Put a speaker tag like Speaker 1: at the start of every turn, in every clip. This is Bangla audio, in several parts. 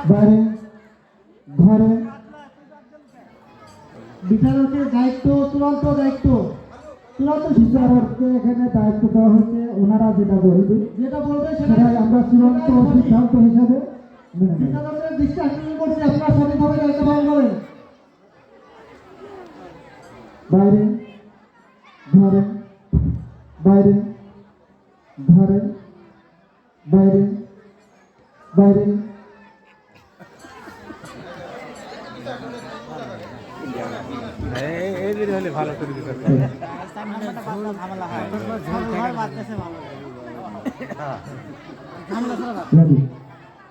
Speaker 1: বাইরে ঘরে বিচারকের দায়িত্ব চূড়ান্ত বিচারককে এখানে দায়িত্ব দেওয়া হচ্ছে। ওনারা যেটা বলবে সেটাই আমরা চূড়ান্ত সিদ্ধান্ত হিসাবে বিচারকের দৃষ্টি আকর্ষণ করছি। আপনারা সঠিকভাবে দায়িত্ব পালন করেন। বাইরে ঘরে বাইরে ঘরে বাইরে বাইরে
Speaker 2: হলে ভালো করে দিতে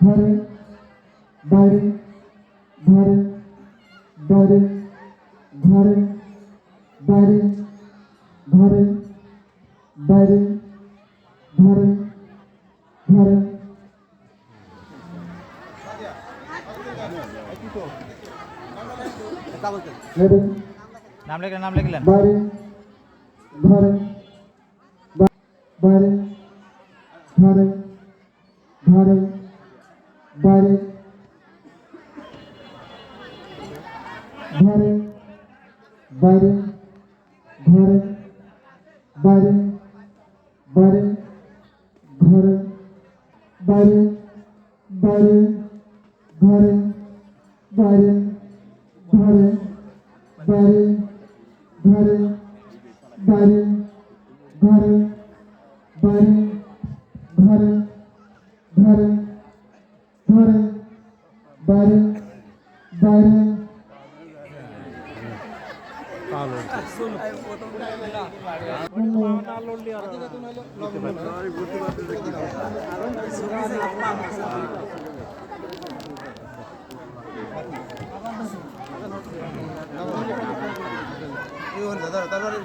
Speaker 1: ঘরে বাইরে ঘরে বাইরে ঘরে বাইরে ঘরে বাইরে ঘরে ঘরে
Speaker 2: নাম লিখলেন
Speaker 1: বাইরে ঘরে বাইরে ঘরে ঘরে বাইরে ঘরে বাইরে ঘরে বাইরে বাইরে ঘরে বাইরে বাইরে ঘরে বাইরে ঘরে বাইরে ঘরে বাইরে ঘরে বাইরে ঘরে ঘরে ঘরে বাইরে বাইরে
Speaker 2: দাদা তারপরে